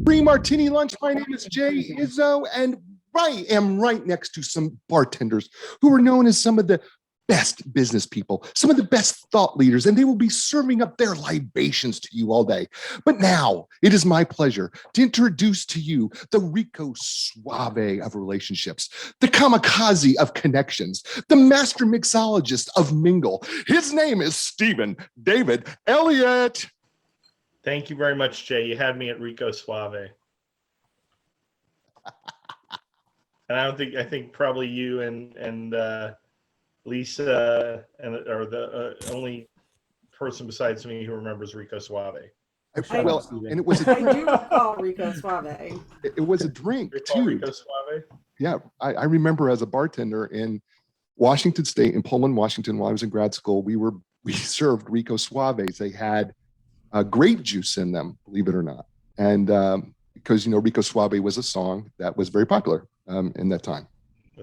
Free Martini lunch. My name is Jay Izso, and I am right next to some bartenders who are known as some of the best business people, some of the best thought leaders, and they will be serving up their libations to you all day. But now it is my pleasure to introduce to you the Rico Suave of relationships, the kamikaze of connections, the master mixologist of mingle. His name is Stephen David Elliott. Thank you very much, Jay. You had me at Rico Suave. And I think probably you and Lisa are the only person besides me who remembers Rico Suave. And it was I do recall Rico Suave. It was a drink too. Rico Suave? Yeah, I remember as a bartender in Washington State, in Pullman, Washington, while I was in grad school, we served Rico Suaves. They had grape juice in them, believe it or not, and because Rico Suave was a song that was very popular in that time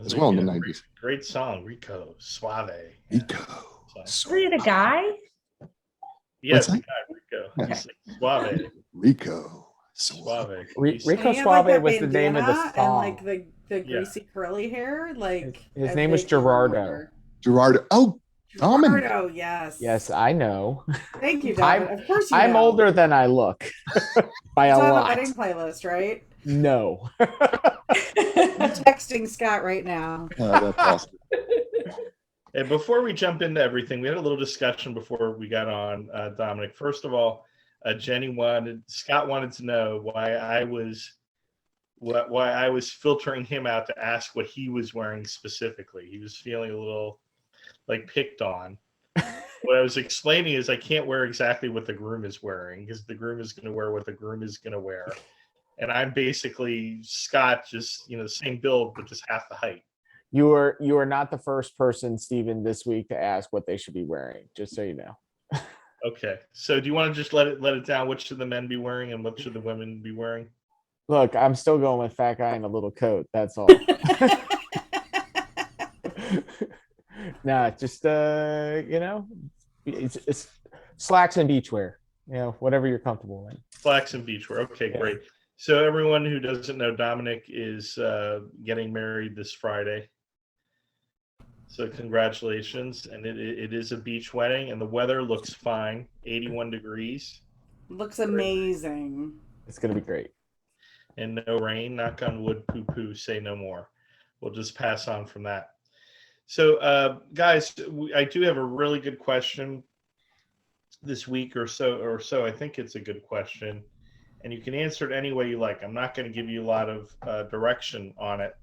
as well in the 90s. Great song, Rico Suave. Rico. Was he the guy? Yes, the guy, Rico. Suave. Rico Suave. Rico Suave was the name of the song. And like the greasy curly hair. Like his name was Gerardo. Gerardo. Oh, Domenic. Gerardo, yes. Yes, I know. Thank you, Domenic. Of course you I'm know. older than I look. By a lot. On the wedding playlist, right? No. I'm texting Scott right now. That's awesome. And before we jump into everything, we had a little discussion before we got on, Domenic. First of all, Scott wanted to know why I was filtering him out to ask what he was wearing specifically. He was feeling a little like picked on. What I was explaining is I can't wear exactly what the groom is wearing because the groom is going to wear what the groom is going to wear. And I'm basically Scott, just, the same build, but just half the height. You are not the first person, Stephen, this week to ask what they should be wearing, just so you know. Okay. So do you want to just let it down? What should the men be wearing and what should the women be wearing? Look, I'm still going with fat guy in a little coat. That's all. Nah, just it's slacks and beachwear. Whatever you're comfortable in. Slacks and beachwear. Okay, yeah. Great. So everyone who doesn't know, Domenic is getting married this Friday. So congratulations. And it is a beach wedding and the weather looks fine. 81 degrees. Looks amazing. It's going to be great. And no rain. Knock on wood, poo-poo, say no more. We'll just pass on from that. So, guys, I do have a really good question this week or so. I think it's a good question. And you can answer it any way you like. I'm not going to give you a lot of direction on it,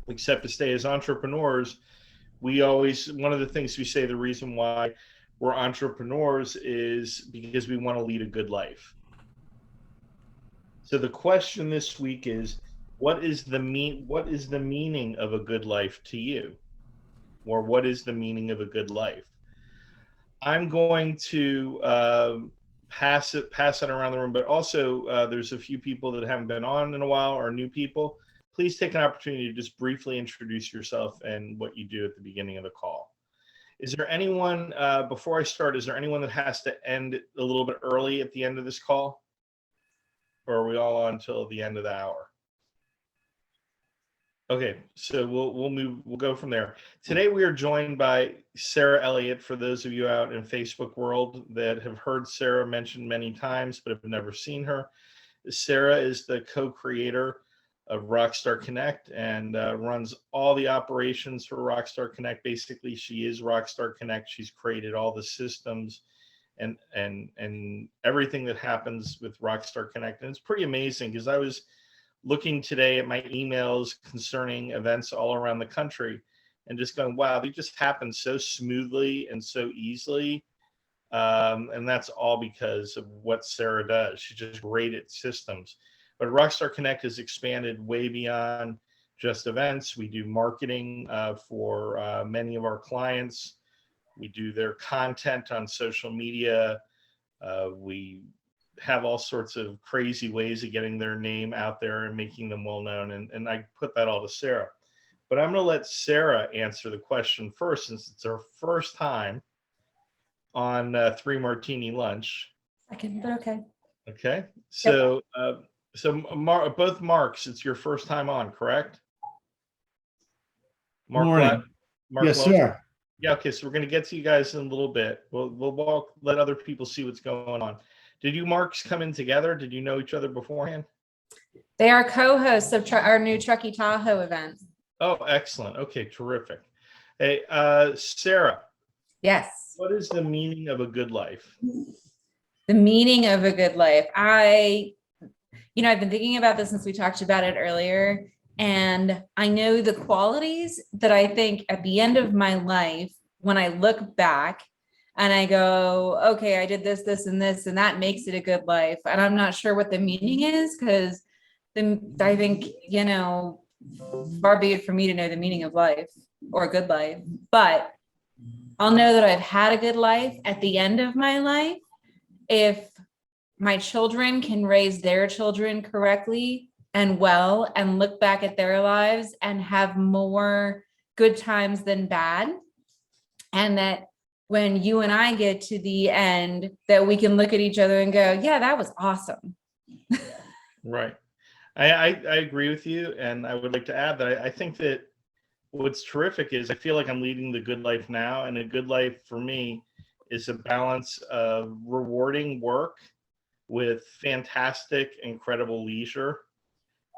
except to say as entrepreneurs, one of the things we say, the reason why we're entrepreneurs is because we want to lead a good life. So the question this week is, what is the meaning of a good life to you? Or what is the meaning of a good life? I'm going to pass it around the room, but also there's a few people that haven't been on in a while or new people. Please take an opportunity to just briefly introduce yourself and what you do at the beginning of the call. Is there anyone, before I start, is there anyone that has to end a little bit early at the end of this call? Or are we all on until the end of the hour? Okay, so we'll go from there. Today we are joined by Sarah Elliott. For those of you out in Facebook world that have heard Sarah mentioned many times but have never seen her, Sarah is the co-creator of Rockstar Connect and runs all the operations for Rockstar Connect. Basically, she is Rockstar Connect. She's created all the systems and everything that happens with Rockstar Connect. And it's pretty amazing because I was looking today at my emails concerning events all around the country and just going, wow, they just happen so smoothly and so easily. And that's all because of what Sarah does. She's just great at systems. But Rockstar Connect has expanded way beyond just events. We do marketing for many of our clients. We do their content on social media. We have all sorts of crazy ways of getting their name out there and making them well known. And I put that all to Sarah. But I'm going to let Sarah answer the question first, since it's her first time on 3 Martini lunch. Second, but okay. Okay. So, both Marks, it's your first time on, correct? Mark Morning. Mark Yes, Lowenstern? sir. Yeah, okay, so we're going to get to you guys in a little bit. We'll let other people see what's going on. Did you Marks come in together? Did you know each other beforehand? They are co-hosts of our new Truckee Tahoe event. Oh, excellent. Okay, terrific. Hey, Sarah, Yes. what is the meaning of a good life? The meaning of a good life. I've been thinking about this since we talked about it earlier. And I know the qualities that I think at the end of my life, when I look back and I go, okay, I did this, this, and this, and that makes it a good life. And I'm not sure what the meaning is, because I think, far be it for me to know the meaning of life or a good life, but I'll know that I've had a good life at the end of my life if my children can raise their children correctly and well and look back at their lives and have more good times than bad. And that when you and I get to the end, that we can look at each other and go, yeah, that was awesome. Right. I agree with you. And I would like to add that I think that what's terrific is I feel like I'm leading the good life now. And a good life for me is a balance of rewarding work with fantastic, incredible leisure.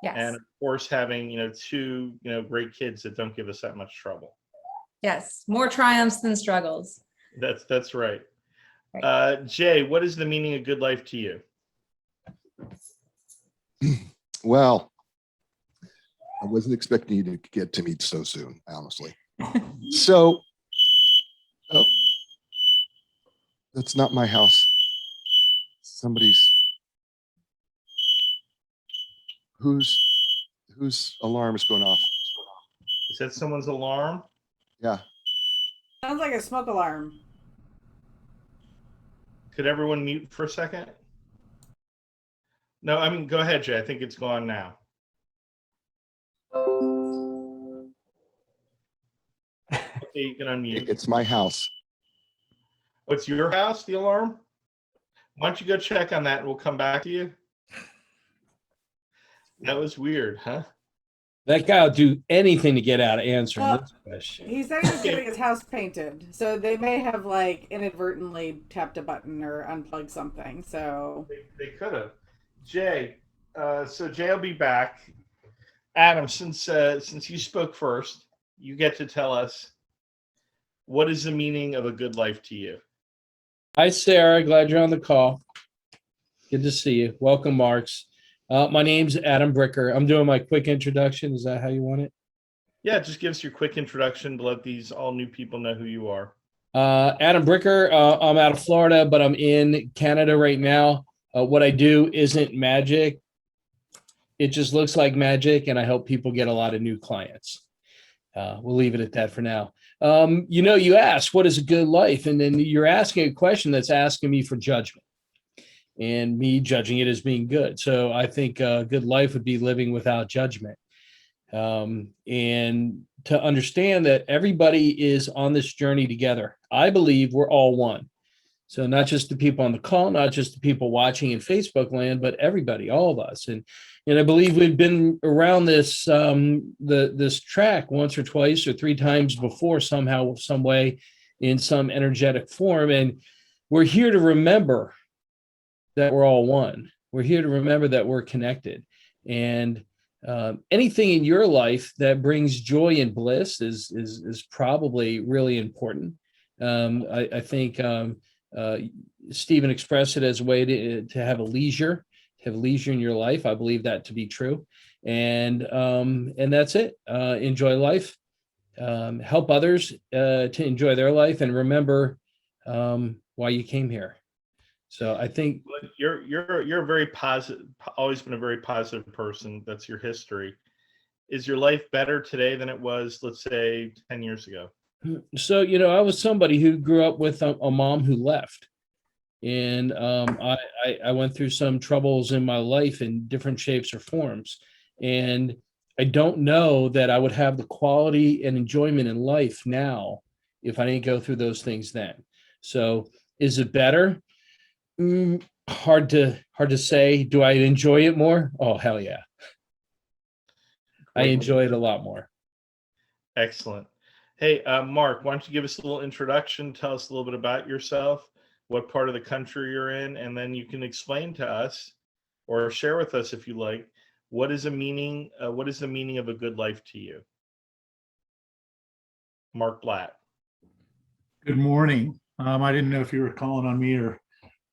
Yes. And of course, having, 2, great kids that don't give us that much trouble. Yes. More triumphs than struggles. That's right. Right. Jay, what is the meaning of good life to you? Well, I wasn't expecting you to get to me so soon, honestly. So, oh, that's not my house. Somebody's, whose alarm is going off? Is that someone's alarm? Yeah. Sounds like a smoke alarm. Could everyone mute for a second? No, I mean, go ahead, Jay. I think it's gone now. Okay, you can unmute. It's my house. What's your house, the alarm? Why don't you go check on that and we'll come back to you? That was weird, huh? That guy will do anything to get out of answering Well, this question. He said he was getting his house painted, so they may have inadvertently tapped a button or unplugged something. So They could have. Jay, so Jay will be back. Adam, since you spoke first, you get to tell us, what is the meaning of a good life to you? Hi, Sarah. Glad you're on the call. Good to see you. Welcome, Marks. My name's Adam Bricker. I'm doing my quick introduction. Is that how you want it? Yeah, just give us your quick introduction to let these all new people know who you are. Adam Bricker. I'm out of Florida, but I'm in Canada right now. What I do isn't magic. It just looks like magic, and I help people get a lot of new clients. We'll leave it at that for now. You ask, what is a good life? And then you're asking a question that's asking me for judgment and me judging it as being good. So I think a good life would be living without judgment. And to understand that everybody is on this journey together. I believe we're all one. So not just the people on the call, not just the people watching in Facebook land, but everybody, all of us. And I believe we've been around this this track once or twice or 3 times before, somehow, some way, in some energetic form. And we're here to remember that we're all one. We're here to remember that we're connected. And anything in your life that brings joy and bliss is probably really important. I think Stephen expressed it as a way to have leisure in your life. I believe that to be true. And that's it. Enjoy life, help others to enjoy their life, and remember why you came here. So I think you're a very positive, always been a very positive person. That's your history. Is your life better today than it was, let's say, 10 years ago? So, I was somebody who grew up with a mom who left. And I went through some troubles in my life in different shapes or forms. And I don't know that I would have the quality and enjoyment in life now if I didn't go through those things then. So Is it better? Hard to say. Do I enjoy it more? Oh, hell yeah. I enjoy it a lot more. Excellent. Hey, Mark, why don't you give us a little introduction? Tell us a little bit about yourself, what part of the country you're in, and then you can explain to us or share with us if you like, what is the meaning of a good life to you? Mark Blatt. Good morning. I didn't know if you were calling on me or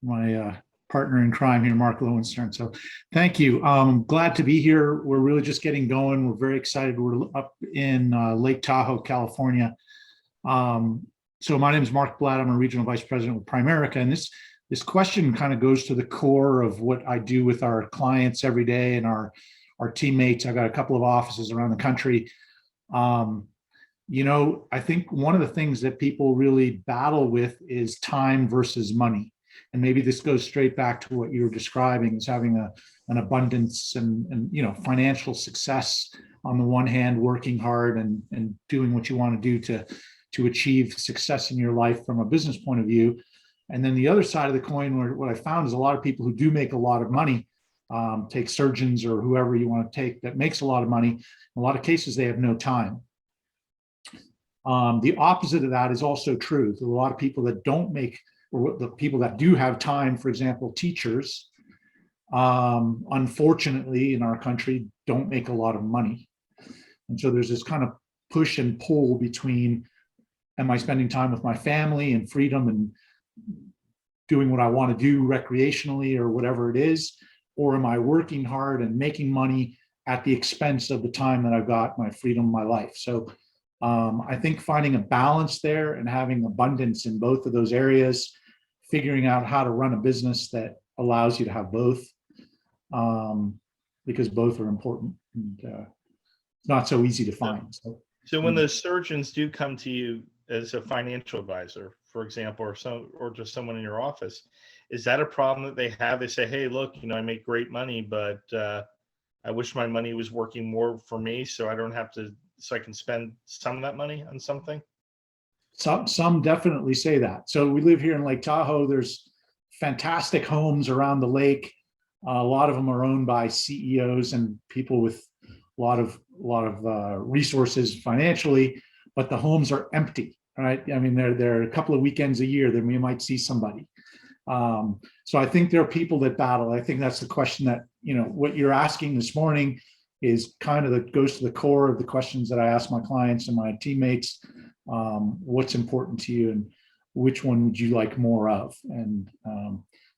my partner in crime here, Mark Lowenstern. So thank you. Glad to be here. We're really just getting going. We're very excited. We're up in Lake Tahoe, California. So my name is Mark Blatt. I'm a regional vice president with Primerica. And this question kind of goes to the core of what I do with our clients every day and our teammates. I got a couple of offices around the country. I think one of the things that people really battle with is time versus money. And maybe this goes straight back to what you were describing, is having an abundance and financial success on the one hand, working hard and doing what you want to do to achieve success in your life from a business point of view. And then the other side of the coin, where what I found is a lot of people who do make a lot of money, take surgeons or whoever you want to take that makes a lot of money. In a lot of cases, they have no time. The opposite of that is also true. There are a lot of people that don't make, or the people that do have time, for example, teachers, unfortunately in our country, don't make a lot of money. And so there's this kind of push and pull between, am I spending time with my family and freedom and doing what I want to do recreationally or whatever it is, or am I working hard and making money at the expense of the time that I've got, my freedom, my life? So I think finding a balance there and having abundance in both of those areas, figuring out how to run a business that allows you to have both, because both are important and it's not so easy to find. So when those surgeons do come to you as a financial advisor, for example, or just someone in your office, is that a problem that they have? They say, hey, look, I make great money, but I wish my money was working more for me so I can spend some of that money on something? Some definitely say that. So we live here in Lake Tahoe. There's fantastic homes around the lake. A lot of them are owned by CEOs and people with a lot of resources financially, but the homes are empty, right? I mean, they're a couple of weekends a year that we might see somebody. So I think there are people that battle. I think that's the question that, what you're asking this morning is kind of goes to the core of the questions that I ask my clients and my teammates. What's important to you and which one would you like more of? And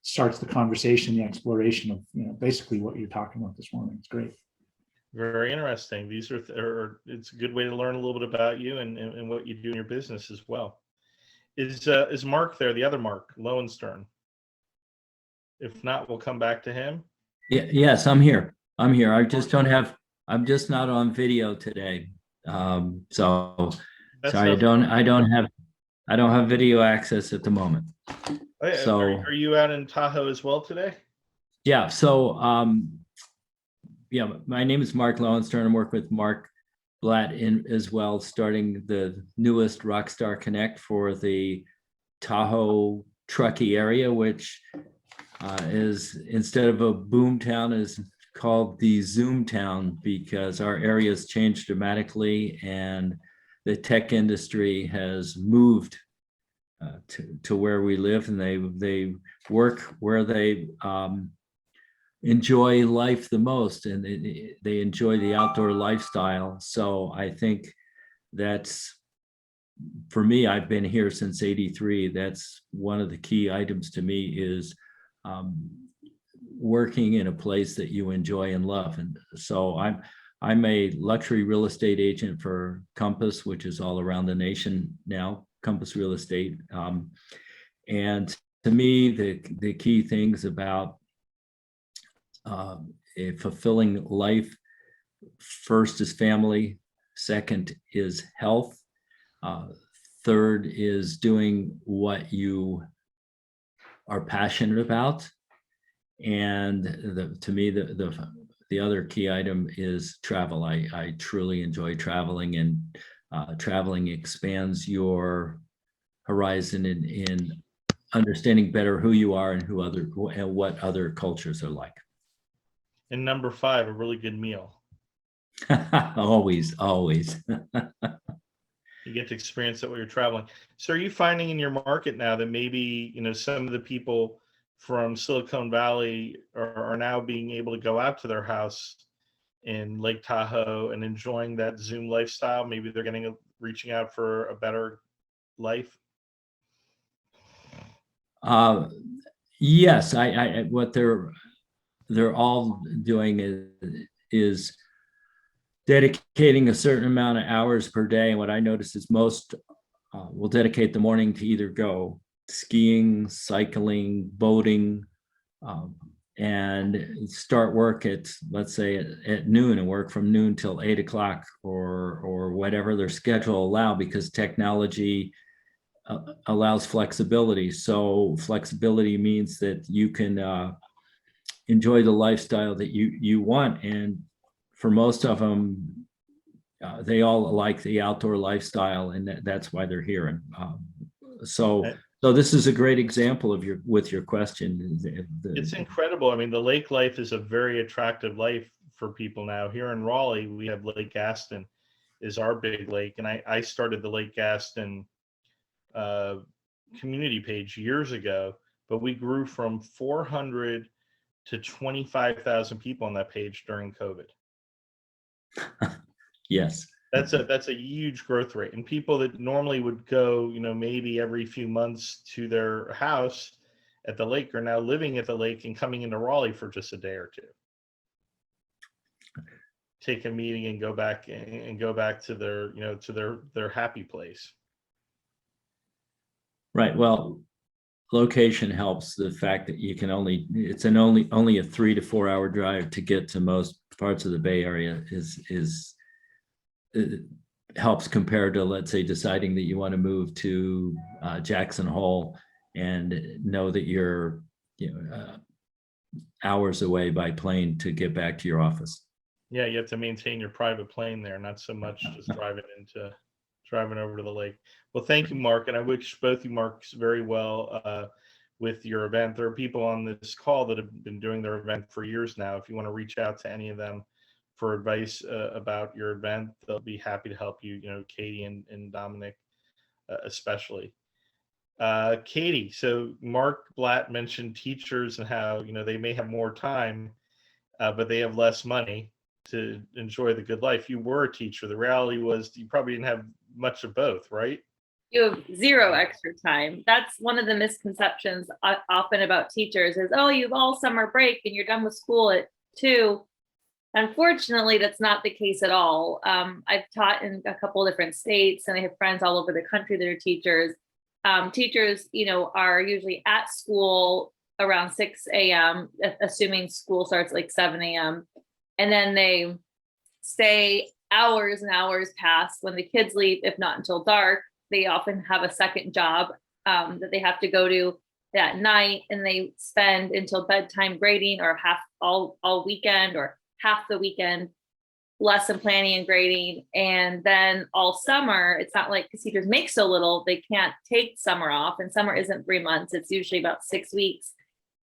starts the conversation, the exploration of, basically what you're talking about this morning. It's great. Very interesting. These it's a good way to learn a little bit about you and what you do in your business as well. Is Mark there, the other Mark, Lowenstern? If not, we'll come back to him. Yeah, yes, I'm here. I'm just not on video today. So sorry, I don't have video access at the moment. So are you out in Tahoe as well today? Yeah. So my name is Mark Lowenstern. I work with Mark Blatt as well, starting the newest Rockstar Connect for the Tahoe Truckee area, which is, instead of a boom town, is called the Zoom town, because our area has changed dramatically and the tech industry has moved to where we live, and they work where they enjoy life the most, and they enjoy the outdoor lifestyle. So I think that's, for me, I've been here since '83. That's one of the key items to me, is working in a place that you enjoy and love. And so I'm a luxury real estate agent for Compass, which is all around the nation now, Compass Real Estate. And to me, the key things about a fulfilling life, first is family, second is health, third is doing what you are passionate about, and to me the other key item is travel. I truly enjoy traveling, and traveling expands your horizon in understanding better who you are and and what other cultures are like. And number 5, a really good meal. Always. You get to experience it while you're traveling. So are you finding in your market now that maybe, some of the people from Silicon Valley are now being able to go out to their house in Lake Tahoe and enjoying that Zoom lifestyle? Maybe they're reaching out for a better life. Yes, I what they're all doing is dedicating a certain amount of hours per day. And what I notice is most will dedicate the morning to either go skiing, cycling, boating, and start work at, let's say, at noon and work from noon till 8 o'clock or whatever their schedule allow, because technology allows flexibility. So flexibility means that you can enjoy the lifestyle that you want. And for most of them, they all like the outdoor lifestyle, and that's why they're here. And so this is a great example of your question. It's incredible. I mean, the lake life is a very attractive life for people now. Here in Raleigh, we have Lake Gaston is our big lake, and I started the Lake Gaston community page years ago, but we grew from 400 to 25,000 people on that page during COVID. Yes. That's a huge growth rate. And people that normally would go, maybe every few months to their house at the lake are now living at the lake and coming into Raleigh for just a day or two. Take a meeting and go back to their, to their happy place. Right. Well, location helps. The fact that you can it's only a 3 to 4 hour drive to get to most parts of the Bay Area it helps compared to, let's say, deciding that you want to move to Jackson Hole and know that you're hours away by plane to get back to your office. Yeah, you have to maintain your private plane there, not so much just driving over to the lake. Well, thank you, Mark, and I wish both you Marks very well with your event. There are people on this call that have been doing their event for years now. If you want to reach out to any of them for advice about your event, they'll be happy to help you, Katie and Domenic especially. Katie, so Mark Blatt mentioned teachers and how, they may have more time, but they have less money to enjoy the good life. You were a teacher. The reality was you probably didn't have much of both, right? You have zero extra time. That's one of the misconceptions often about teachers is, oh, you have all summer break and you're done with school at 2. Unfortunately, that's not the case at all. I've taught in a couple of different states, and I have friends all over the country that are teachers. Teachers, are usually at school around 6 a.m., assuming school starts like 7 a.m. And then they stay hours and hours past when the kids leave, if not until dark. They often have a second job that they have to go to that night, and they spend until bedtime grading or all weekend or half the weekend lesson planning and grading. And then all summer, it's not like, because teachers make so little, they can't take summer off, and summer isn't 3 months, it's usually about 6 weeks.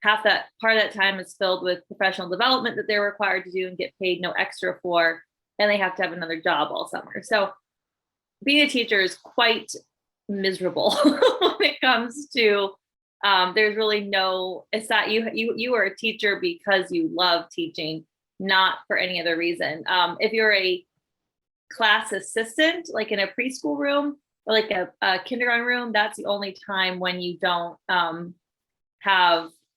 Half that part of that time is filled with professional development that they're required to do and get paid no extra for, and they have to have another job all summer. So being a teacher is quite miserable when it comes to there's really no, it's that you are a teacher because you love teaching, not for any other reason. If you're a class assistant, like in a preschool room or like a kindergarten room, that's the only time when you don't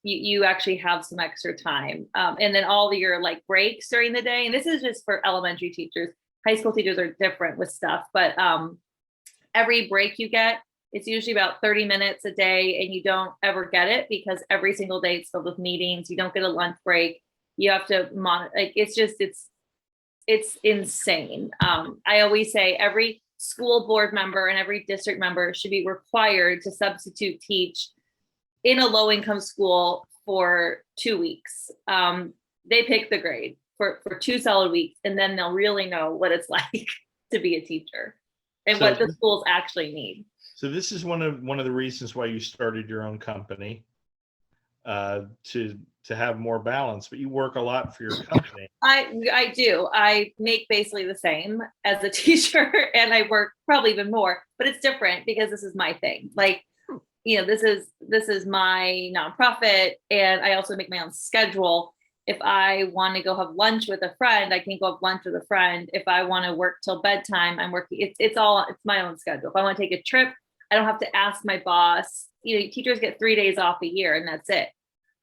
you actually have some extra time. And then all your like breaks during the day, and this is just for elementary teachers. High school teachers are different with stuff, but every break you get, it's usually about 30 minutes a day, and you don't ever get it because every single day it's filled with meetings. You don't get a lunch break. You have to monitor. Like it's insane. I always say every school board member and every district member should be required to substitute teach in a low income school for 2 weeks. They pick the grade for 2 solid weeks, and then they'll really know what it's like to be a teacher and what the schools actually need. So this is one of the reasons why you started your own company, to have more balance. But you work a lot for your company. I do. I make basically the same as a teacher, and I work probably even more, but it's different because this is my thing. Like, this is my nonprofit, and I also make my own schedule. If I want to go have lunch with a friend, I can go have lunch with a friend. If I want to work till bedtime, I'm working. It's my own schedule. If I want to take a trip, I don't have to ask my boss. Teachers get 3 days off a year, and that's it.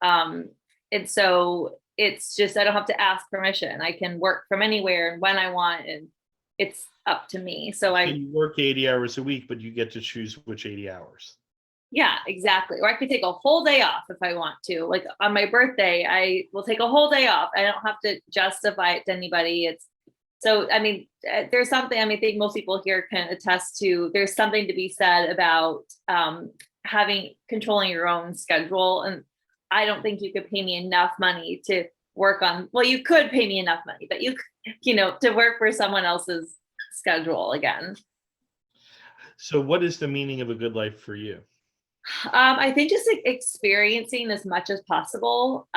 And so it's just, I don't have to ask permission. I can work from anywhere and when I want, and it's up to me. So you work 80 hours a week, but you get to choose which 80 hours. Yeah, exactly. Or I could take a whole day off if I want to. Like on my birthday, I will take a whole day off. I don't have to justify it to anybody. There's something, I think most people here can attest to, there's something to be said about controlling your own schedule. And I don't think you could pay me enough money to work on, well, you could pay me enough money, but to work for someone else's schedule again. So what is the meaning of a good life for you? I think just experiencing as much as possible,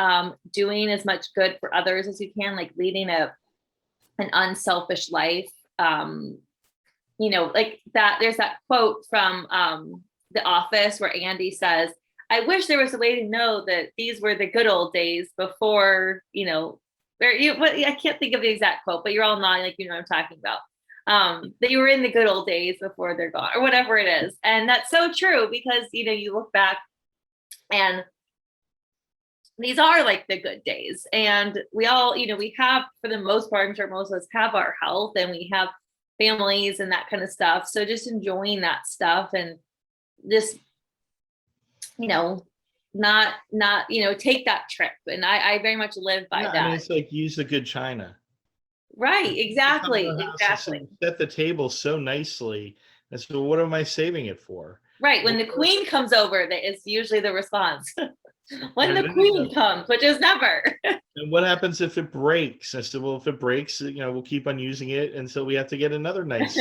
doing as much good for others as you can, like leading an unselfish life. Like that, there's that quote from The Office where Andy says, I wish there was a way to know that these were the good old days before, I can't think of the exact quote, but you're all nodding like you know what I'm talking about. That you were in the good old days before they're gone, or whatever it is. And that's so true because, you look back and these are like the good days. And we all, we have, for the most part, I'm sure most of us have our health and we have families and that kind of stuff. So just enjoying that stuff and just, not, take that trip. And I very much live by that. It's like use the good china. Right, exactly. Set the table so nicely. And so what am I saving it for? Right. When the queen comes over, that is usually the response. When the queen comes, which is never. And what happens if it breaks? I said, well, if it breaks, we'll keep on using it until we have to get another nice.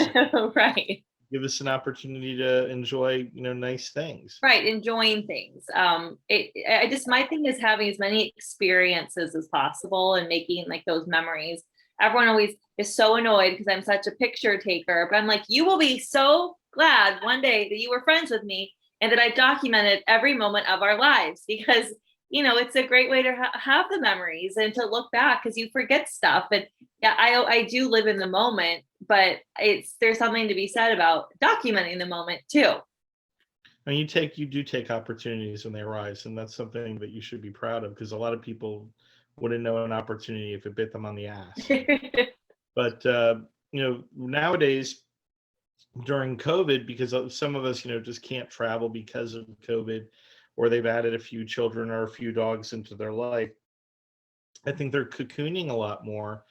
Right. Give us an opportunity to enjoy, nice things. Right. Enjoying things. My thing is having as many experiences as possible and making like those memories. Everyone always is so annoyed because I'm such a picture taker, but I'm like, you will be so glad one day that you were friends with me and that I documented every moment of our lives because, it's a great way to have the memories and to look back because you forget stuff. And yeah, I do live in the moment, but there's something to be said about documenting the moment too. And you do take opportunities when they arise, and that's something that you should be proud of because a lot of people wouldn't know an opportunity if it bit them on the ass. But nowadays during COVID, because some of us just can't travel because of COVID, or they've added a few children or a few dogs into their life, I think they're cocooning a lot more.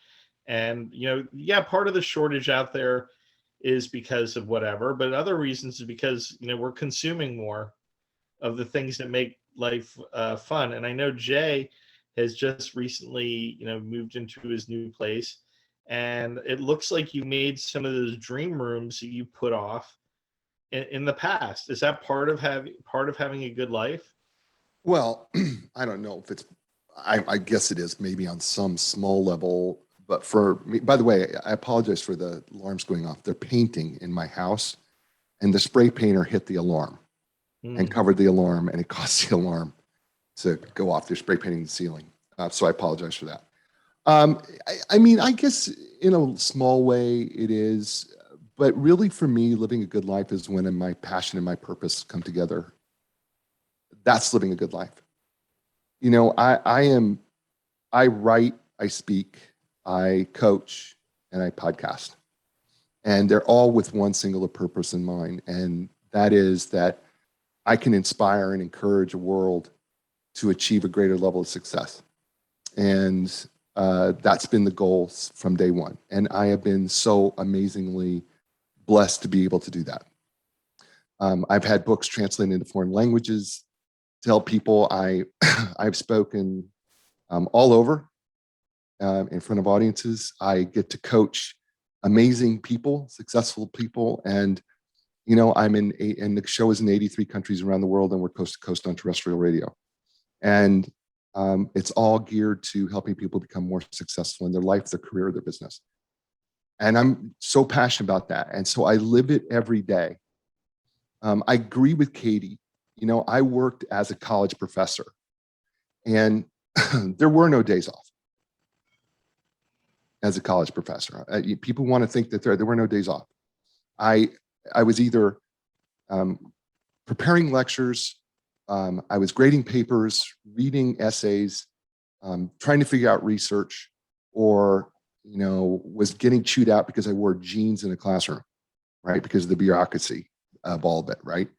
And part of the shortage out there is because of whatever, but other reasons is because we're consuming more of the things that make life fun. And I know Jay has just recently, moved into his new place, and it looks like you made some of those dream rooms that you put off in the past. Is that part of having a good life? Well, I don't know if it's, I guess it is maybe on some small level, but for me, by the way, I apologize for the alarms going off. They're painting in my house and the spray painter hit the alarm and covered the alarm, and it caused the alarm to go off. They're spray painting the ceiling. So I apologize for that. I guess in a small way it is, but really for me, living a good life is when my passion and my purpose come together. That's living a good life. I write, I speak, I coach, and I podcast. And they're all with one singular purpose in mind. And that is that I can inspire and encourage a world to achieve a greater level of success. And that's been the goal from day one. And I have been so amazingly blessed to be able to do that. I've had books translated into foreign languages to help people. I've spoken all over in front of audiences. I get to coach amazing people, successful people. And and the show is in 83 countries around the world, and we're coast to coast on terrestrial radio. And it's all geared to helping people become more successful in their life, their career, their business. And I'm so passionate about that. And so I live it every day. I agree with Katie. I worked as a college professor, and there were no days off as a college professor. People want to think that there were no days off. I was either preparing lectures, I was grading papers, reading essays, trying to figure out research, or was getting chewed out because I wore jeans in a classroom, right? Because of the bureaucracy of all of it, right?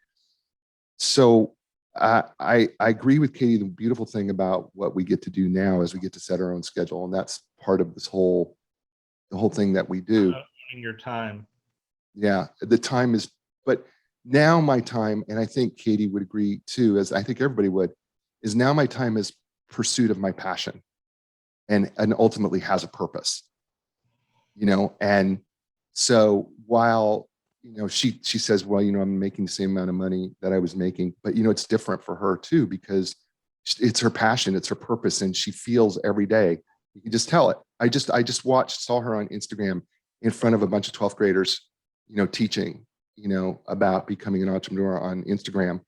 So I agree with Katie. The beautiful thing about what we get to do now is we get to set our own schedule, and that's part of the whole thing that we do. Owning your time. Yeah, the time is, but now my time, and I think Katie would agree too, as I think everybody would, is now my time is pursuit of my passion, and ultimately has a purpose. And so while she says, well, I'm making the same amount of money that I was making, but it's different for her too, because it's her passion, it's her purpose, and she feels every day. You can just tell it. I just saw her on Instagram in front of a bunch of 12th graders, teaching, about becoming an entrepreneur on Instagram.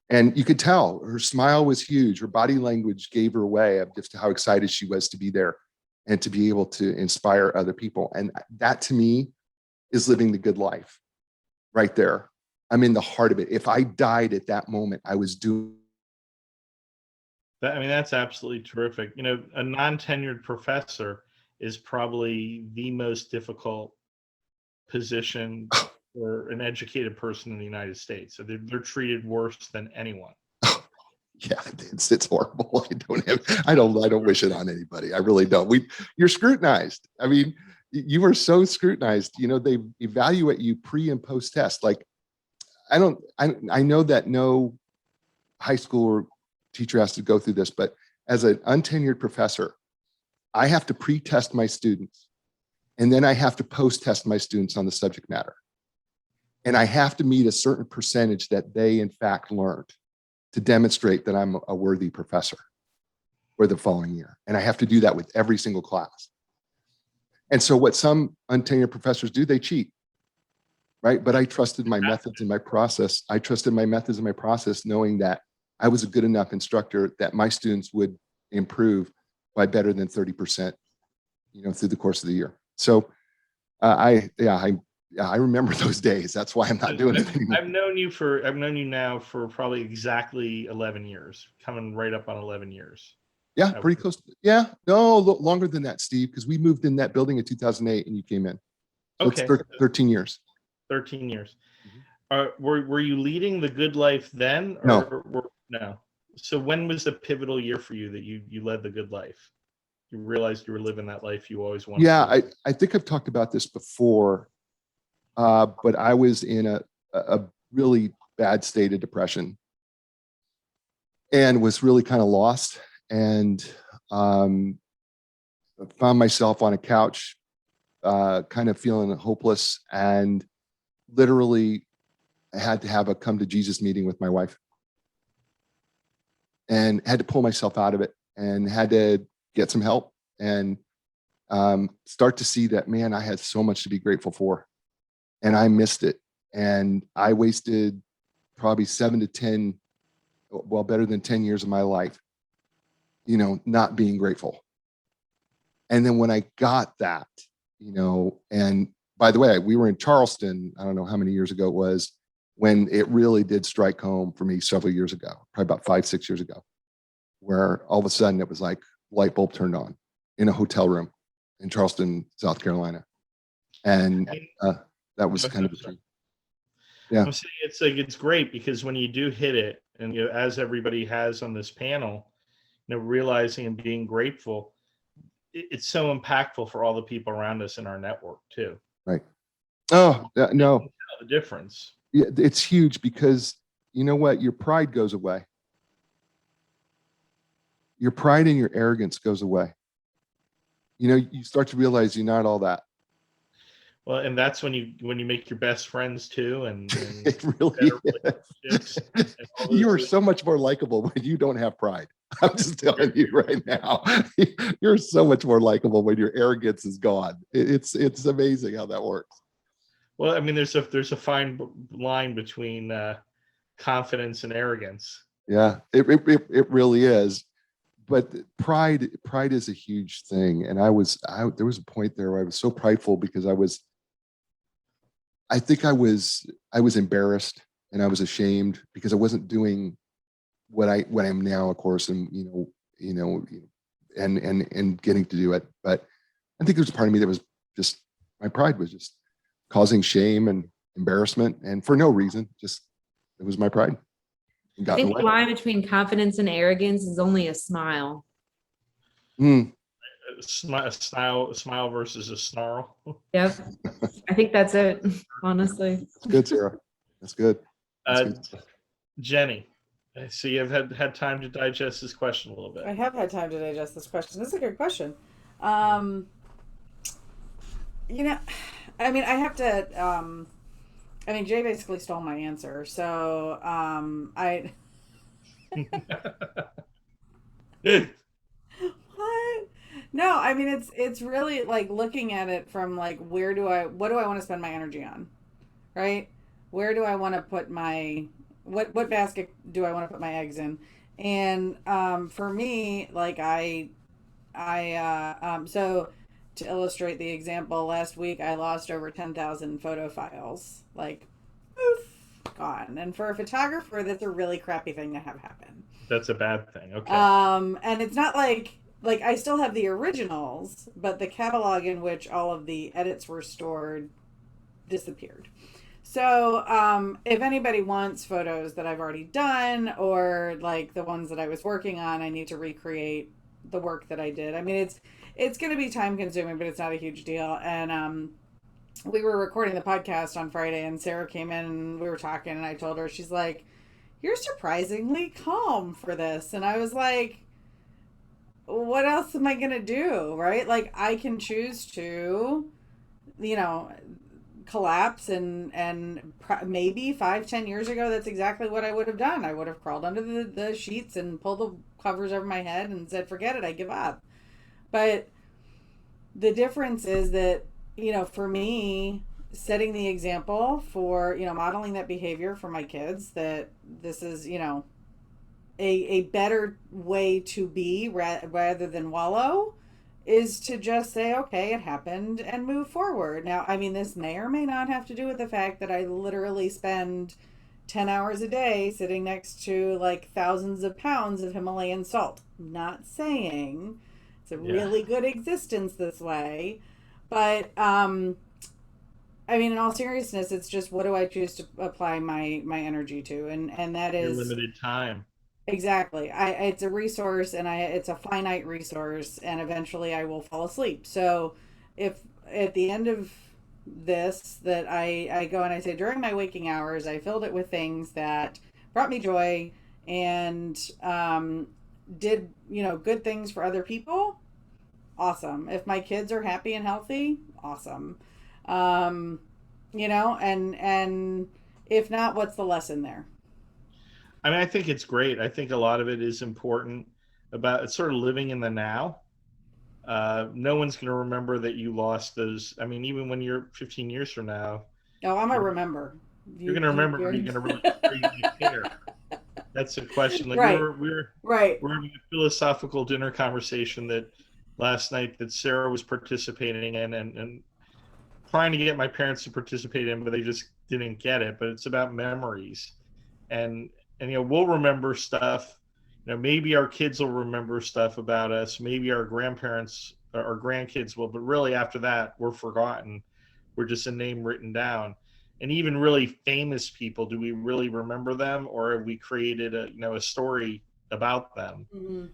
And you could tell her smile was huge. Her body language gave her away of just how excited she was to be there and to be able to inspire other people. And that to me is living the good life right there. I'm in the heart of it. If I died at that moment, I was doing. That's absolutely terrific. A non-tenured professor is probably the most difficult position for an educated person in the United States. So they're treated worse than anyone. Yeah, it's horrible. I don't wish it on anybody. I really don't. You're scrutinized. You are so scrutinized. They evaluate you pre and post test. Like, I know that no high school or teacher has to go through this, but as an untenured professor, I have to pre-test my students, and then I have to post-test my students on the subject matter. And I have to meet a certain percentage that they in fact learned to demonstrate that I'm a worthy professor for the following year. And I have to do that with every single class. And so what some untenured professors do, they cheat, right? But I trusted my methods and my process. Knowing that I was a good enough instructor that my students would improve by better than 30%, through the course of the year. So I remember those days. That's why I'm not doing it anymore. I've known you now for probably exactly 11 years, coming right up on 11 years. Yeah, pretty close. Yeah, no, longer than that, Steve, because we moved in that building in 2008 and you came in. So okay. It's 13 years. 13 years. Mm-hmm. Were you leading the good life then? No. So when was the pivotal year for you that you led the good life? You realized you were living that life you always wanted. Yeah, I think I've talked about this before, but I was in a really bad state of depression and was really kind of lost, and found myself on a couch, kind of feeling hopeless, and literally I had to have a come to Jesus meeting with my wife, and had to pull myself out of it, and had to get some help, and start to see that, man, I had so much to be grateful for, and I missed it. And I wasted probably better than 10 years of my life, not being grateful. And then when I got that, and by the way, we were in Charleston, I don't know how many years ago it was, when it really did strike home for me several years ago, probably about 5-6 years ago, where all of a sudden it was like light bulb turned on in a hotel room in Charleston, South Carolina. And that was kind of the thing. Yeah. I'm saying it's great, because when you do hit it, and as everybody has on this panel, realizing and being grateful, it's so impactful for all the people around us in our network too. Right. Oh, no. The difference. Yeah, it's huge, because you know what? Your pride goes away. Your pride and your arrogance goes away. You start to realize you're not all that. Well, and that's when you make your best friends too, and It really better is. relationships and all those You are things. so much more likable when you don't have pride. I'm just telling you right now. You're so much more likable when your arrogance is gone. It's amazing how that works. Well, I mean, there's a fine line between confidence and arrogance. Yeah, it really is. But pride is a huge thing. And there was a point there where I was so prideful because I think I was embarrassed and I was ashamed because I wasn't doing what I am now, of course, and and getting to do it. But I think there's a part of me that was just, my pride was just causing shame and embarrassment, and for no reason. Just, it was my pride. It I got in think the the way. line between confidence and arrogance is only a smile. Mm, Smile versus a snarl. Yep. I think that's it, honestly. that's good, Sarah. That's good. That's good. Jenny, so you've had time to digest this question a little bit. I have had time to digest this question. This is a good question. I mean, I have to. I mean, Jay basically stole my answer, so I. What? No, I mean it's really like looking at it from like what do I want to spend my energy on, right? Where do I want to put my what basket do I want to put my eggs in? And for me, like so to illustrate the example, last week I lost over 10,000 photo files, like poof, gone. And for a photographer, that's a really crappy thing to have happen. That's a bad thing. Okay. And it's not like I still have the originals, but the catalog in which all of the edits were stored disappeared. So if anybody wants photos that I've already done, or like the ones that I was working on, I need to recreate the work that I did. I mean, it's going to be time consuming, but it's not a huge deal. And we were recording the podcast on Friday, and Sarah came in and we were talking, and I told her, she's like, "You're surprisingly calm for this." And I was like, what else am I going to do? Right? Like, I can choose to, collapse and maybe 5-10 years ago, that's exactly what I would have done. I would have crawled under the sheets and pulled the covers over my head and said, forget it, I give up. But the difference is that, for me, setting the example for, modeling that behavior for my kids, that this is, a better way to be rather than wallow, is to just say, okay, it happened, and move forward. Now, I mean, this may or may not have to do with the fact that I literally spend 10 hours a day sitting next to like thousands of pounds of Himalayan salt. I'm not saying it's a really good existence this way, but I mean, in all seriousness, it's just, what do I choose to apply my energy to, and that is your limited time. Exactly. It's a resource, and it's a finite resource, and eventually I will fall asleep. So if at the end of this, that I go and I say, during my waking hours, I filled it with things that brought me joy and did, good things for other people, awesome. If my kids are happy and healthy, awesome. And if not, what's the lesson there? I mean, I think it's great. I think a lot of it is important about sort of living in the now. No one's going to remember that you lost those. I mean, even when you're 15 years from now. Oh, I'm going to remember. You're going to remember, but you're going to remember you care. That's a question. Like, right. We're right. having a philosophical dinner conversation that last night that Sarah was participating in, and trying to get my parents to participate in, but they just didn't get it. But it's about memories. And we'll remember stuff. Maybe our kids will remember stuff about us. Maybe our grandparents or our grandkids will. But really, after that, we're forgotten. We're just a name written down. And even really famous people, do we really remember them, or have we created a story about them? Mm-hmm.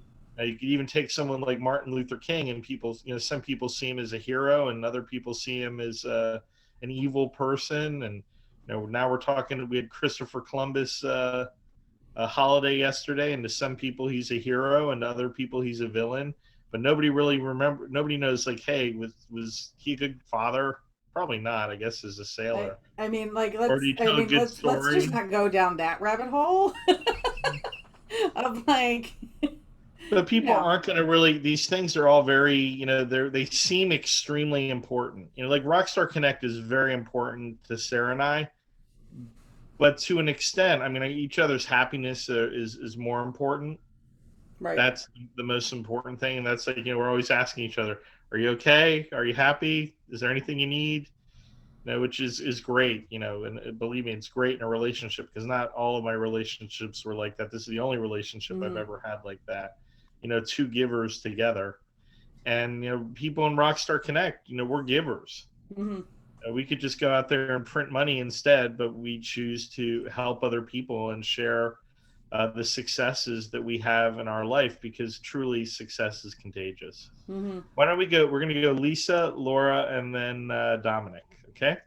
You could even take someone like Martin Luther King, and people, some people see him as a hero, and other people see him as an evil person. And now we're talking. We had Christopher Columbus. A holiday yesterday, and to some people he's a hero, and to other people he's a villain. But nobody really nobody knows, like, hey, was he a good father? Probably not, I guess, as a sailor. I mean, like, Or do you tell a good let's story? just not go down that rabbit hole of like, But people Yeah. aren't going to really, these things are all very, they seem extremely important. Like Rockstar Connect is very important to Sarah and I, but to an extent, I mean, each other's happiness is more important. right. That's the most important thing. And that's like, we're always asking each other, are you okay? Are you happy? Is there anything you need? Which is great, and believe me, it's great in a relationship, because not all of my relationships were like that. This is the only relationship I've ever had like that. Two givers together, and people in Rockstar Connect, we're givers. hmm We could just go out there and print money instead, but we choose to help other people and share the successes that we have in our life, because truly success is contagious. hmm Why don't we go? We're going to go Lisa, Laura, and then Domenic. Okay.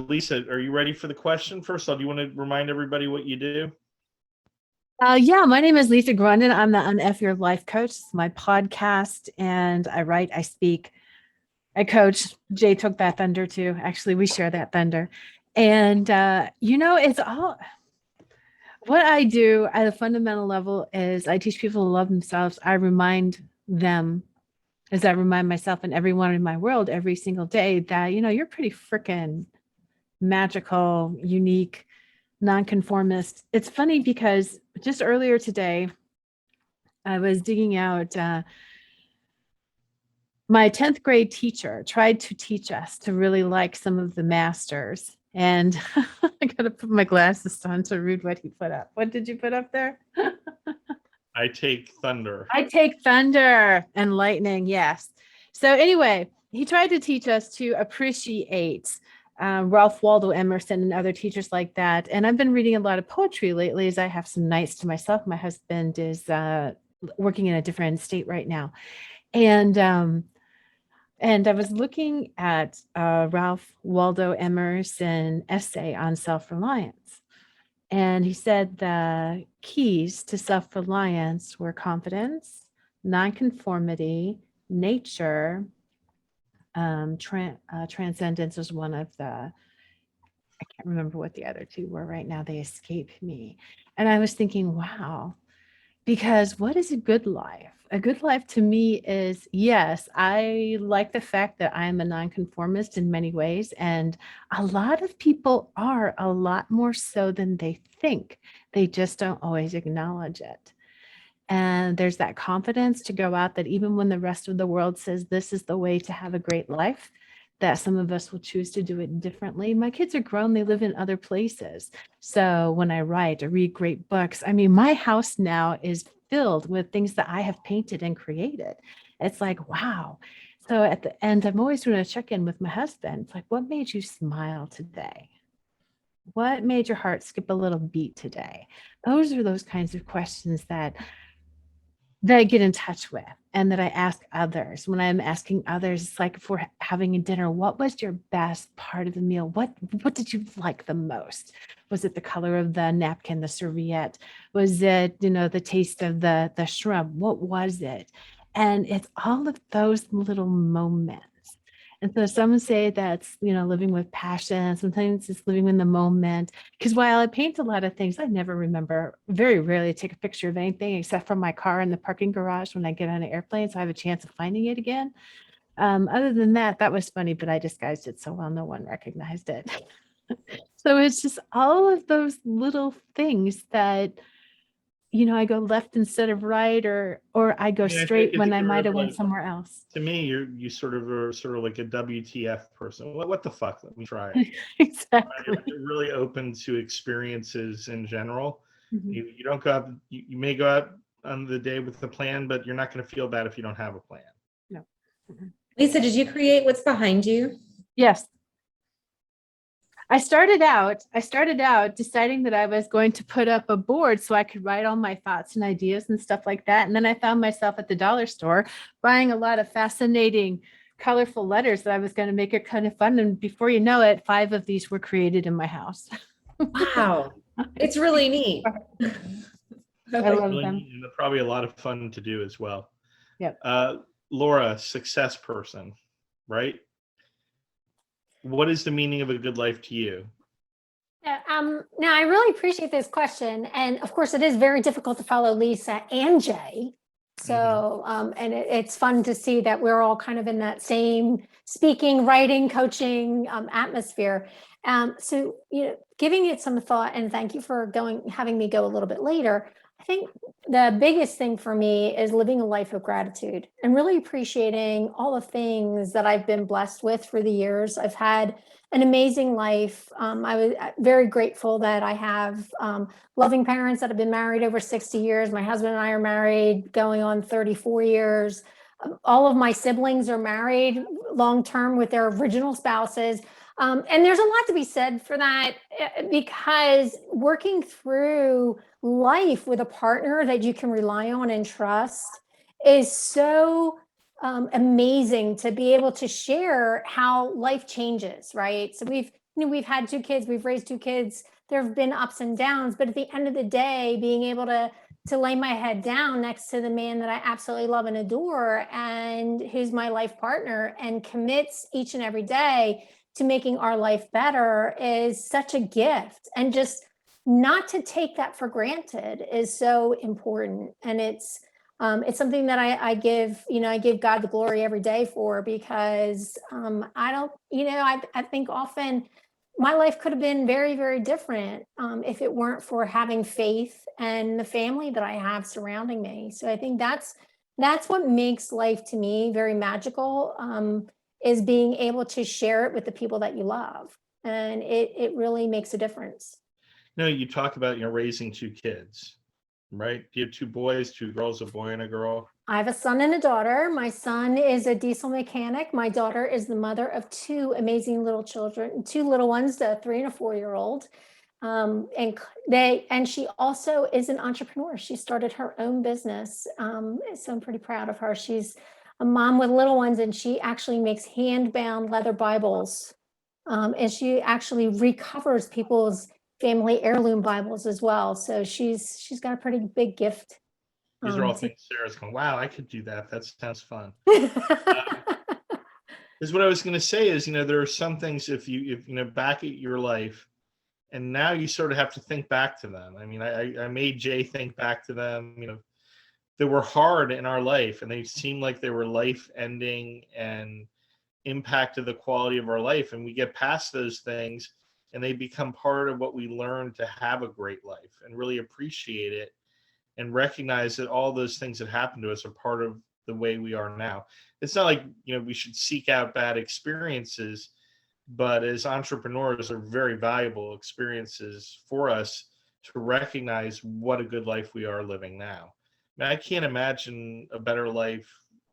Lisa, are you ready for the question? First of all, do you want to remind everybody what you do? Yeah, my name is Lisa Grunden. I'm the Unf Your Life Coach. It's my podcast, and I write, I speak, I coach. Jay took that thunder too. Actually, we share that thunder. And, it's all what I do at a fundamental level is I teach people to love themselves. I remind them, as I remind myself and everyone in my world every single day, that, you're pretty freaking magical, unique, nonconformist. It's funny because just earlier today, I was digging out my 10th grade teacher tried to teach us to really like some of the masters. And I got to put my glasses on to read what he put up. What did you put up there? I take thunder. I take thunder and lightning. Yes. So anyway, he tried to teach us to appreciate Ralph Waldo Emerson and other teachers like that. And I've been reading a lot of poetry lately as I have some nights to myself. My husband is working in a different state right now. And I was looking at Ralph Waldo Emerson essay on self-reliance. And he said the keys to self-reliance were confidence, nonconformity, nature, transcendence was one of the, I can't remember what the other two were right now. They escape me. And I was thinking, wow, because what is a good life? A good life to me is, yes, I like the fact that I am a nonconformist in many ways. And a lot of people are, a lot more so than they think. They just don't always acknowledge it. And there's that confidence to go out that even when the rest of the world says this is the way to have a great life, that some of us will choose to do it differently. My kids are grown, they live in other places. So when I write, I read great books. I mean, my house now is filled with things that I have painted and created. It's like, wow. So at the end, I'm always doing a check-in with my husband. It's like, what made you smile today? What made your heart skip a little beat today? Those are those kinds of questions that I get in touch with and that I ask others. When I'm asking others, it's like if we're having a dinner, what was your best part of the meal? What did you like the most? Was it the color of the napkin, the serviette? Was it, the taste of the shrimp? What was it? And it's all of those little moments. And so some say that's, living with passion. Sometimes it's living in the moment. Because while I paint a lot of things, I never remember, very rarely take a picture of anything except from my car in the parking garage when I get on an airplane. So I have a chance of finding it again. Other than that, that was funny, but I disguised it so well, no one recognized it. So it's just all of those little things that, I go left instead of right, or I go straight when I might have went somewhere else. To me, you sort of like a WTF person. What the fuck? Let me try it. Exactly. You're really open to experiences in general. Mhm. You don't go out. You may go out on the day with a plan, but you're not going to feel bad if you don't have a plan. No. Mhm. Lisa, did you create what's behind you? Yes. I started out deciding that I was going to put up a board so I could write all my thoughts and ideas and stuff like that. And then I found myself at the dollar store buying a lot of fascinating, colorful letters that I was going to make it kind of fun. And before you know it, 5 of these were created in my house. Wow. It's really neat. I love Really, them. and they're probably a lot of fun to do as well. Yep. Laura, success person, right? what is the meaning of a good life to you? Yeah, now I really appreciate this question. And of course, it is very difficult to follow Lisa and Jay. So, and it's fun to see that we're all kind of in that same speaking, writing, coaching atmosphere. So, giving it some thought, and thank you for having me go a little bit later. I think the biggest thing for me is living a life of gratitude and really appreciating all the things that I've been blessed with through the years. I've had an amazing life. I was very grateful that I have loving parents that have been married over 60 years. My husband and I are married going on 34 years. All of my siblings are married long-term with their original spouses. And there's a lot to be said for that, because working through life with a partner that you can rely on and trust is so amazing to be able to share how life changes, right? So we've had 2 kids, we've raised 2 kids. There have been ups and downs, but at the end of the day, being able to lay my head down next to the man that I absolutely love and adore, and who's my life partner, and commits each and every day to making our life better is such a gift. And just not to take that for granted is so important. And it's something that I give God the glory every day for, because I don't, I think often my life could have been very, very different if it weren't for having faith and the family that I have surrounding me. So I think that's what makes life to me very magical, is being able to share it with the people that you love. And it really makes a difference. No, you talk about, raising 2 kids, right? You have 2 boys, 2 girls, a boy and a girl. I have a son and a daughter. My son is a diesel mechanic. My daughter is the mother of 2 amazing little children, 2 little ones, a 3 and a 4-year-old. And she also is an entrepreneur. She started her own business. So I'm pretty proud of her. She's a mom with little ones, and she actually makes hand-bound leather Bibles. And she actually recovers people's family heirloom Bibles as well. So she's got a pretty big gift. These are all things Sarah's going, wow, I could do that. That sounds fun. Is what I was going to say is, there are some things if back at your life, and now you sort of have to think back to them. I mean, I made Jay think back to them, that were hard in our life, and they seemed like they were life ending and impacted the quality of our life. And we get past those things, and they become part of what we learn to have a great life and really appreciate it, and recognize that all those things that happened to us are part of the way we are now. It's not like, we should seek out bad experiences, but as entrepreneurs, they're very valuable experiences for us to recognize what a good life we are living now. I mean, I can't imagine a better life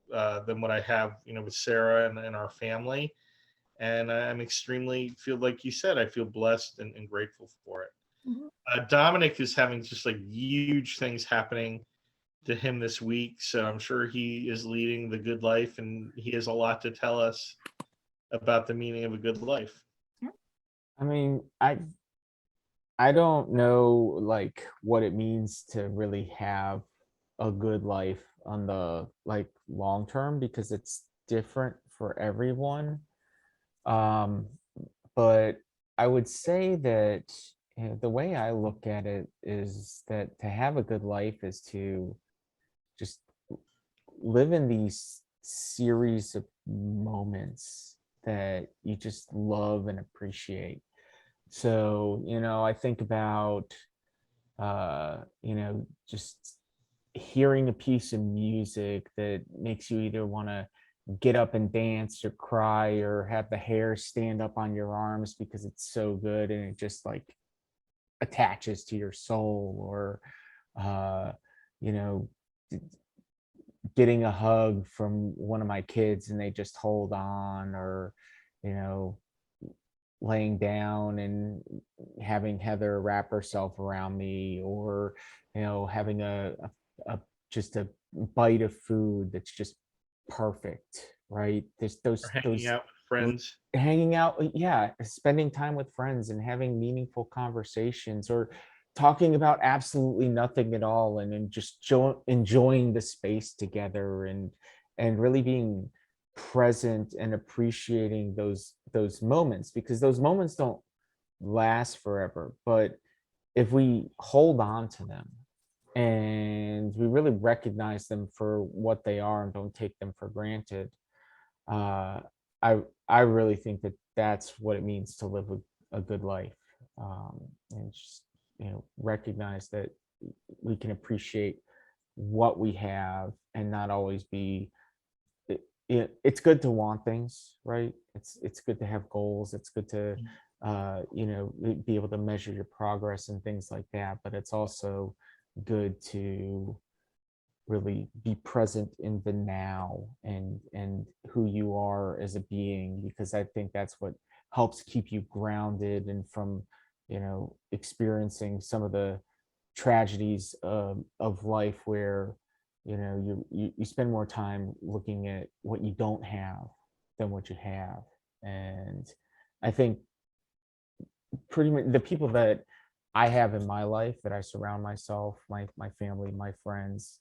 than what I have, with Sarah and our family. And I'm feel like you said, I feel blessed and grateful for it. Domenic is having just like huge things happening to him this week. So I'm sure he is leading the good life, and he has a lot to tell us about the meaning of a good life. I mean, I don't know like what it means to really have a good life on the long term, because it's different for everyone. But I would say that the way I look at it is that to have a good life is to just live in these series of moments that you just love and appreciate. So, I think about, just hearing a piece of music that makes you either want to get up and dance or cry or have the hair stand up on your arms because it's so good and it just attaches to your soul, or getting a hug from one of my kids and they just hold on, or laying down and having Heather wrap herself around me, or having a just a bite of food that's just perfect, right? There's those Hanging out with friends. Hanging out, yeah, spending time with friends and having meaningful conversations, or talking about absolutely nothing at all, and then just enjoying the space together, and really being present and appreciating those moments, because those moments don't last forever. But if we hold on to them and we really recognize them for what they are and don't take them for granted, I really think that that's what it means to live a good life, and just, recognize that we can appreciate what we have and not always be. It's good to want things, right? It's good to have goals. It's good to be able to measure your progress and things like that. But it's also good to really be present in the now and who you are as a being, because I think that's what helps keep you grounded and from experiencing some of the tragedies of life where you spend more time looking at what you don't have than what you have. And I think pretty much the people that I have in my life, that I surround myself, my family, my friends,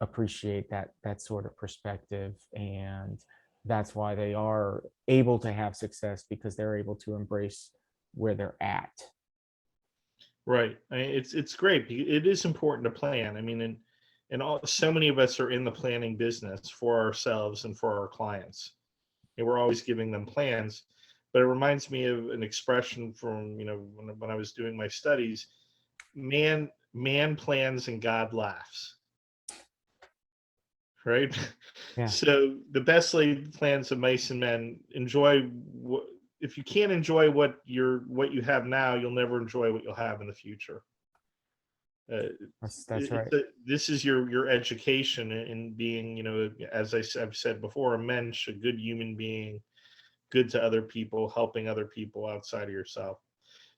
appreciate that sort of perspective, and that's why they are able to have success, because they're able to embrace where they're at. Right. I mean, it's great. It is important to plan. I mean, and so many of us are in the planning business for ourselves and for our clients, and we're always giving them plans. But it reminds me of an expression from when I was doing my studies: man plans and God laughs. Right. Yeah. So the best laid plans of mice and men. If you can't enjoy what you have now, you'll never enjoy what you'll have in the future. That's right. This is your education in being, as I've said before, a mensch, a good human being, good to other people, helping other people outside of yourself.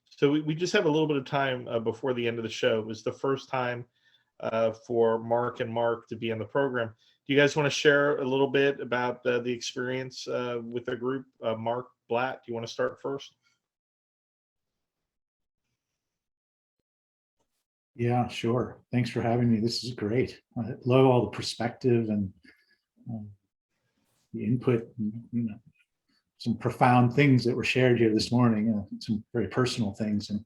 So we just have a little bit of time before the end of the show. It was the first time for Mark and Mark to be on the program. Do you guys want to share a little bit about the experience with the group? Mark Blatt, do you want to start first? Yeah, sure. Thanks for having me. This is great. I love all the perspective and the input, and, some profound things that were shared here this morning, some very personal things. And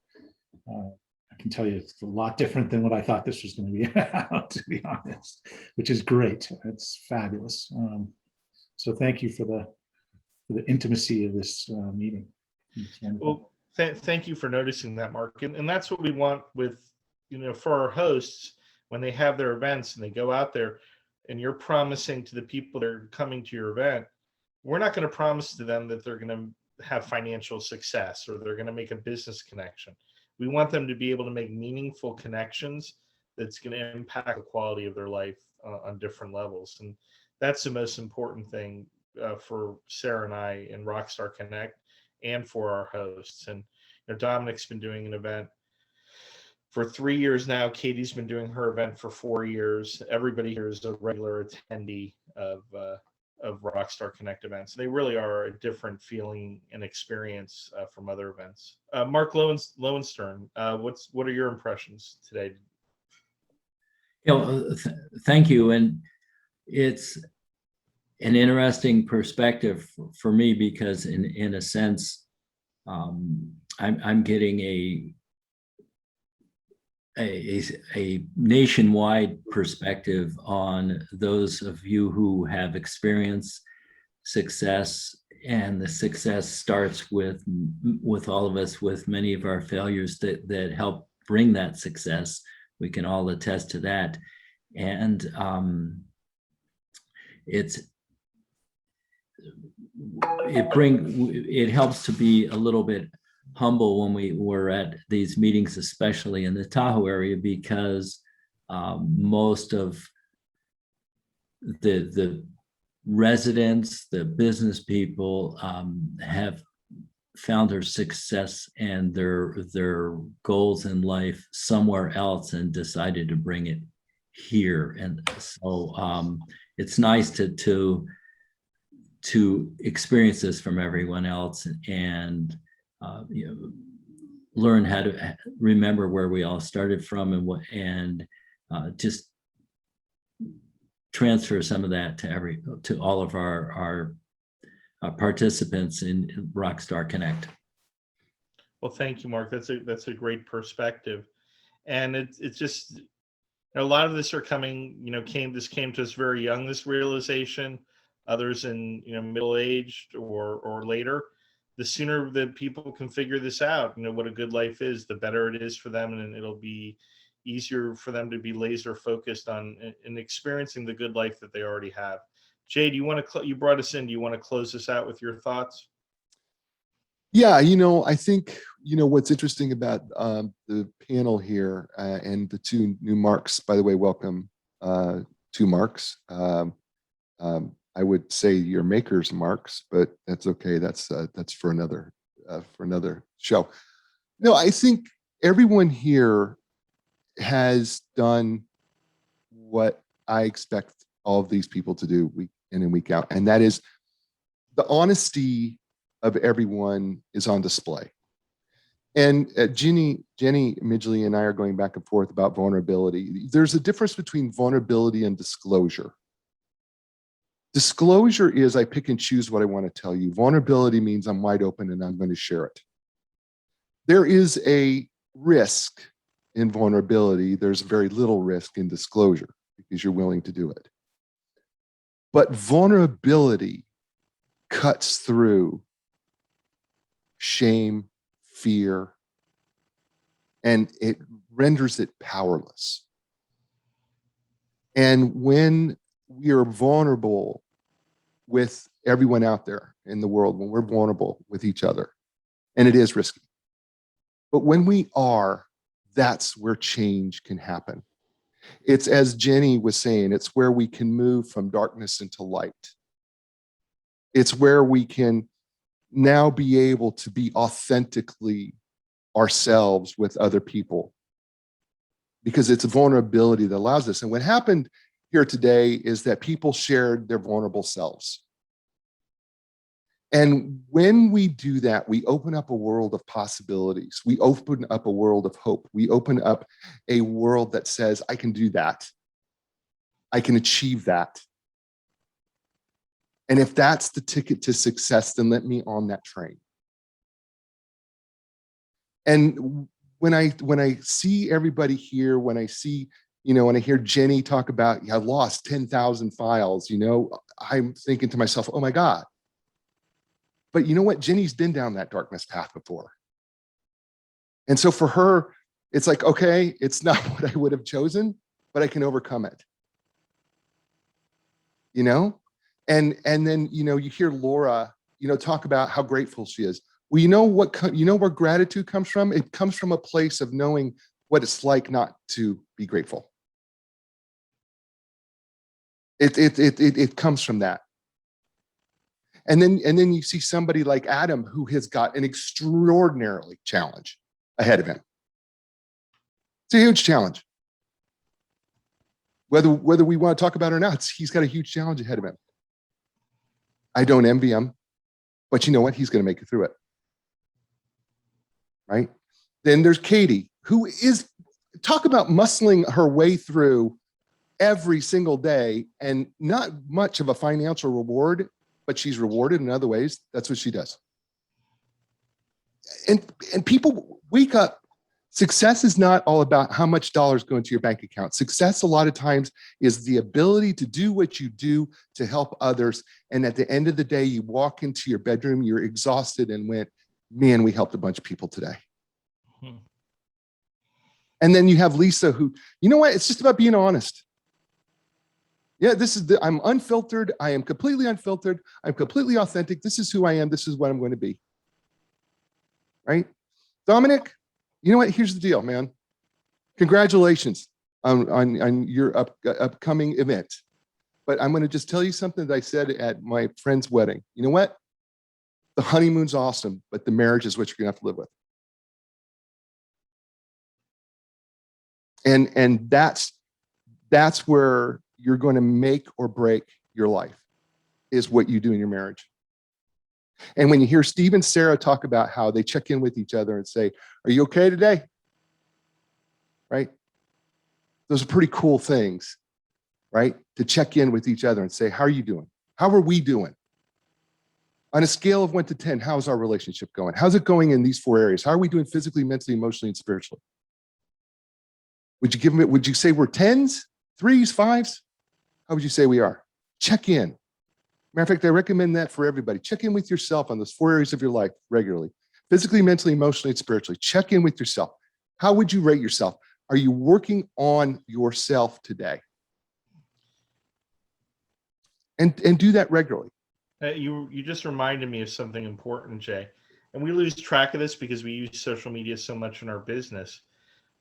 I can tell you it's a lot different than what I thought this was going to be about, to be honest, which is great. It's fabulous. So thank you for the intimacy of this meeting. Well, thank you for noticing that, Mark. And that's what we want with, for our hosts, when they have their events and they go out there and you're promising to the people that are coming to your event, we're not going to promise to them that they're going to have financial success or they're going to make a business connection. We want them to be able to make meaningful connections that's going to impact the quality of their life on different levels. And that's the most important thing for Sarah and I in Rockstar Connect and for our hosts. And Dominic's been doing an event for 3 years now. Katie's been doing her event for 4 years. Everybody here is a regular attendee of Rockstar Connect events. They really are a different feeling and experience from other events. Mark Lowenstern, what are your impressions today? Thank you. And it's an interesting perspective for me, because in a sense, I'm getting a nationwide perspective on those of you who have experienced success, and the success starts with all of us, with many of our failures that help bring that success. We can all attest to that. And it helps to be a little bit humble when we were at these meetings, especially in the Tahoe area, because most of the residents, the business people, have found their success and their goals in life somewhere else and decided to bring it here. And so it's nice to experience this from everyone else, and learn how to remember where we all started from, and just transfer some of that to all of our participants in Rockstar Connect. Well, thank you, Mark. That's a great perspective, and it's just a lot of this are coming. This came to us very young. This realization, others in middle aged or later. The sooner that people can figure this out, what a good life is, the better it is for them, and it'll be easier for them to be laser focused on and experiencing the good life that they already have. Jay, do you want to? You brought us in. Do you want to close this out with your thoughts? Yeah, I think what's interesting about the panel here and the two new Marks. By the way, welcome, two Marks. I would say your makers Marks, but that's okay. That's for another show. No, I think everyone here has done what I expect all of these people to do week in and week out, and that is the honesty of everyone is on display. And Jenny Midgley and I are going back and forth about vulnerability. There's a difference between vulnerability and disclosure. Disclosure is I pick and choose what I want to tell you. Vulnerability means I'm wide open and I'm going to share it. There is a risk in vulnerability. There's very little risk in disclosure because you're willing to do it. But vulnerability cuts through shame, fear, and it renders it powerless. And when we are vulnerable with everyone out there in the world, when we're vulnerable with each other, and it is risky, but when we are, that's where change can happen. It's, as Jenny was saying, it's where we can move from darkness into light. It's where we can now be able to be authentically ourselves with other people, because it's a vulnerability that allows us. And what happened here today is that people shared their vulnerable selves. And when we do that, we open up a world of possibilities. We open up a world of hope. We open up a world that says, I can do that. I can achieve that. And if that's the ticket to success, then let me on that train. And when I see everybody here, when I see, when I hear Jenny talk about, I lost 10,000 files, I'm thinking to myself, oh my God. But you know what? Jenny's been down that darkness path before. And so for her, it's like, okay, it's not what I would have chosen, but I can overcome it. And then, you hear Laura, talk about how grateful she is. Well, where gratitude comes from? It comes from a place of knowing what it's like not to be grateful. It comes from that. And then you see somebody like Adam, who has got an extraordinarily challenge ahead of him. It's a huge challenge. Whether we want to talk about it or not, he's got a huge challenge ahead of him. I don't envy him, but you know what? He's going to make it through it. Right? Then there's Katie, who is, talk about muscling her way through every single day, and not much of a financial reward, but she's rewarded in other ways. That's what she does. And people wake up. Success is not all about how much dollars go into your bank account. Success a lot of times is the ability to do what you do to help others. And at the end of the day, you walk into your bedroom, you're exhausted and went, man, we helped a bunch of people today. And then you have Lisa, who, you know what? It's just about being honest. Yeah, I'm unfiltered. I am completely unfiltered. I'm completely authentic. This is who I am. This is what I'm going to be. Right? Domenic, you know what? Here's the deal, man. Congratulations on your upcoming event. But I'm going to just tell you something that I said at my friend's wedding. You know what? The honeymoon's awesome, but the marriage is what you're going to have to live with. And that's where you're going to make or break your life, is what you do in your marriage. And when you hear Steve and Sarah talk about how they check in with each other and say, are you okay today? Right? Those are pretty cool things, right? To check in with each other and say, how are you doing? How are we doing? On a scale of 1 to 10, how's our relationship going? How's it going in these 4 areas? How are we doing physically, mentally, emotionally, and spiritually? Would you say we're 10s, 3s, 5s? How would you say we are? Check in. Matter of fact, I recommend that for everybody. Check in with yourself on those 4 areas of your life regularly. Physically, mentally, emotionally, and spiritually. Check in with yourself. How would you rate yourself? Are you working on yourself today? And do that regularly. You just reminded me of something important, Jay. And we lose track of this because we use social media so much in our business.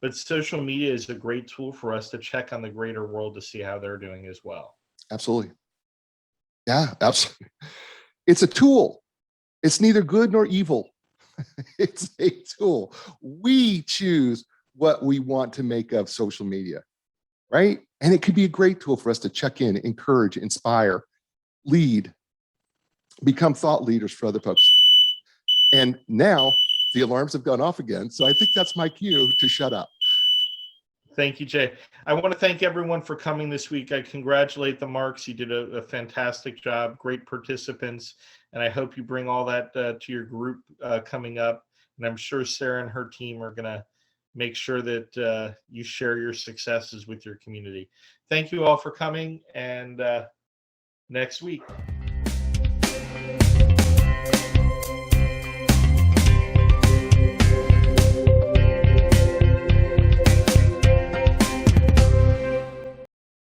But social media is a great tool for us to check on the greater world to see how they're doing as well. Absolutely. Yeah, absolutely. It's a tool. It's neither good nor evil. It's a tool. We choose what we want to make of social media, right? And it could be a great tool for us to check in, encourage, inspire, lead, become thought leaders for other folks. And now the alarms have gone off again. So I think that's my cue to shut up. Thank you, Jay. I want to thank everyone for coming this week. I congratulate the Marks. You did a fantastic job, great participants. And I hope you bring all that to your group coming up. And I'm sure Sarah and her team are going to make sure that you share your successes with your community. Thank you all for coming. And next week.